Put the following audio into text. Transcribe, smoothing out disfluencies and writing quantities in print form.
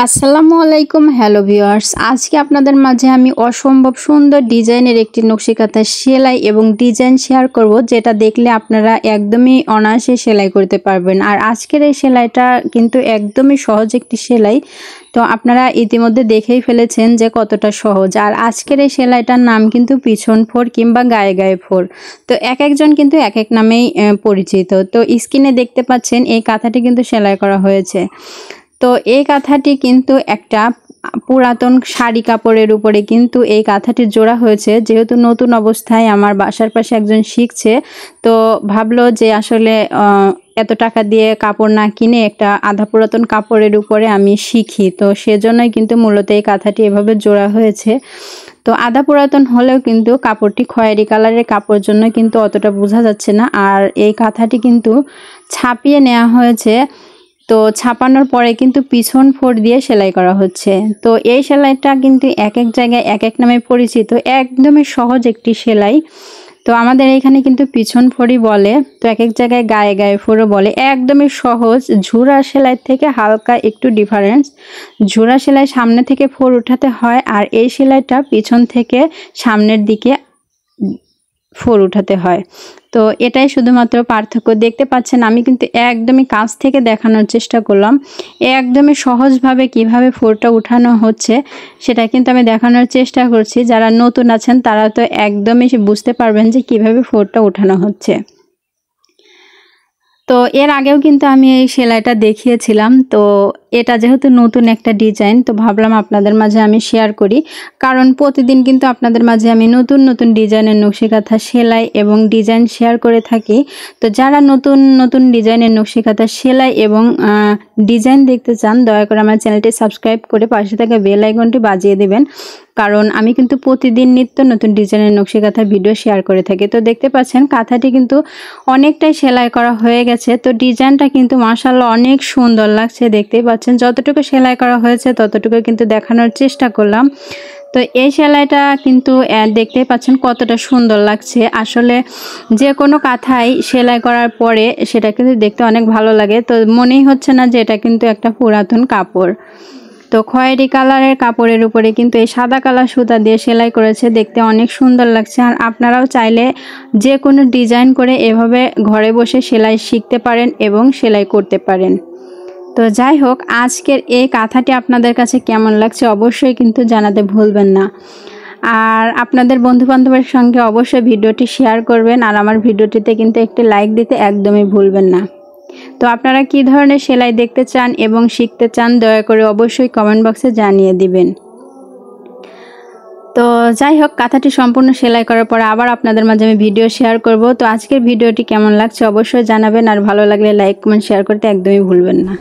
আসসালামু আলাইকুম। Hello viewers, আজকে আপনাদের মাঝে আমি অসম্ভব সুন্দর ডিজাইনের একটি নকশি কাঁথা সেলাই এবং ডিজাইন শেয়ার করব, যেটা দেখলে আপনারা একদমই অনায়াসে সেলাই করতে পারবেন। আর আজকের এই সেলাইটা কিন্তু একদমই সহজ একটি সেলাই, তো আপনারা ইতিমধ্যে দেখেই ফেলেছেন যে কতটা সহজ। আর আজকের এই সেলাইটার নাম কিন্তু পিছন ফোর কিংবা গায়ে গায়ে ফোর, তো এক একজন কিন্তু এক এক নামেই পরিচিত। তো স্ক্রিনে দেখতে পাচ্ছেন এই কাঁথাটি কিন্তু সেলাই করা হয়েছে। তো এই কাঁথাটি কিন্তু একটা পুরাতন শাড়ি কাপড়ের উপরে কিন্তু এই কাঁথাটি জোড়া হয়েছে। যেহেতু নতুন অবস্থায় আমার বাসার পাশে একজন শিখছে, তো ভাবলো যে আসলে এত টাকা দিয়ে কাপড় না কিনে একটা আধা পুরাতন কাপড়ের উপরে আমি শিখি, তো সেজন্যই কিন্তু মূলত এই কাঁথাটি এভাবে জোড়া হয়েছে। তো আধা পুরাতন হলেও কিন্তু কাপড়টি খয়েরি কালারের কাপড়ের জন্য কিন্তু অতটা বোঝা যাচ্ছে না। আর এই কাঁথাটি কিন্তু ছাপিয়ে নেওয়া হয়েছে, তো ছাপানোর পরে কিন্তু পিছন ফোর দিয়ে সেলাই করা হচ্ছে। তো এই সেলাইটা কিন্তু এক এক জায়গায় এক এক নামে পরিচিত, একদমই সহজ একটি সেলাই। তো আমাদের এখানে কিন্তু পিছন ফোরই বলে, তো এক এক জায়গায় গায়ে গায়ে ফোরও বলে। একদমই সহজ, ঝুরা সেলাই থেকে হালকা একটু ডিফারেন্স। ঝুরা সেলাই সামনে থেকে ফোর উঠাতে হয়, আর এই সেলাইটা পিছন থেকে সামনের দিকে ফোর উঠাতে হয়। তো এটাই শুধুমাত্র পার্থক্য। দেখতে পাচ্ছেন আমি কিন্তু একদমই কাছ থেকে দেখানোর চেষ্টা করলাম, একদমই সহজভাবে কিভাবে ফোরটা উঠানো হচ্ছে সেটা কিন্তু আমি দেখানোর চেষ্টা করছি। যারা নতুন আছেন তারা তো একদমই বুঝতে পারবেন যে কিভাবে ফোরটা উঠানো হচ্ছে। তো এর আগেও কিন্তু আমি এই সেলাইটা দেখিয়েছিলাম। তো এটা যেহেতু নতুন একটা ডিজাইন, তো ভাবলাম আপনাদের মাঝে আমি শেয়ার করি, কারণ প্রতিদিন কিন্তু আপনাদের মাঝে আমি নতুন নতুন ডিজাইনের নকশি কাঁথা সেলাই এবং ডিজাইন শেয়ার করে থাকি। তো যারা নতুন নতুন ডিজাইনের নকশি কাঁথা সেলাই এবং ডিজাইন দেখতে চান, দয়া করে আমার চ্যানেলটি সাবস্ক্রাইব করে পাশে থাকা বেল আইকনটি বাজিয়ে দেবেন, কারণ আমি কিন্তু প্রতিদিন নিত্য নতুন ডিজাইনের নকশি কাঁথার ভিডিও শেয়ার করে থাকি। তো দেখতে পাচ্ছেন কাঁথাটি কিন্তু অনেকটাই সেলাই করা হয়ে গেছে। তো ডিজাইনটা কিন্তু মাশাআল্লাহ অনেক সুন্দর লাগছে। দেখতেই পাচ্ছেন যতটুকু সেলাই করা হয়েছে ততটুকু কিন্তু দেখানোর চেষ্টা করলাম। তো এই সেলাইটা কিন্তু দেখতেই পাচ্ছেন কতটা সুন্দর লাগছে। আসলে যে কোনো কাঁথাই সেলাই করার পরে সেটা কিন্তু দেখতে অনেক ভালো লাগে, তো মনেই হচ্ছে না যে এটা কিন্তু একটা পুরাতন কাপড়। তো খয়েরি কালারের কাপড়ের উপরে কিন্তু এই সাদা কালার সুতা দিয়ে সেলাই করেছে, দেখতে অনেক সুন্দর লাগছে। আর আপনারাও চাইলে যে কোনো ডিজাইন করে এভাবে ঘরে বসে সেলাই শিখতে পারেন এবং সেলাই করতে পারেন। তো যাই হোক, আজকের এই কাঁথাটি আপনাদের কাছে কেমন লাগছে অবশ্যই কিন্তু জানাতে ভুলবেন না। আর আপনাদের বন্ধুবান্ধবের সঙ্গে অবশ্যই ভিডিওটি শেয়ার করবেন, আর আমার ভিডিওটিতে কিন্তু একটি লাইক দিতে একদমই ভুলবেন না। তো আপনারা কী ধরনের সেলাই দেখতে চান এবং শিখতে চান দয়া করে অবশ্যই কমেন্ট বক্সে জানিয়ে দিবেন। তো যাই হোক, কাঁথাটি সম্পূর্ণ সেলাই করার পর আবার আপনাদের মাঝে আমি ভিডিও শেয়ার করব। তো আজকের ভিডিওটি কেমন লাগছে অবশ্যই জানাবেন, আর ভালো লাগলে লাইক কমেন্ট শেয়ার করতে একদমই ভুলবেন না।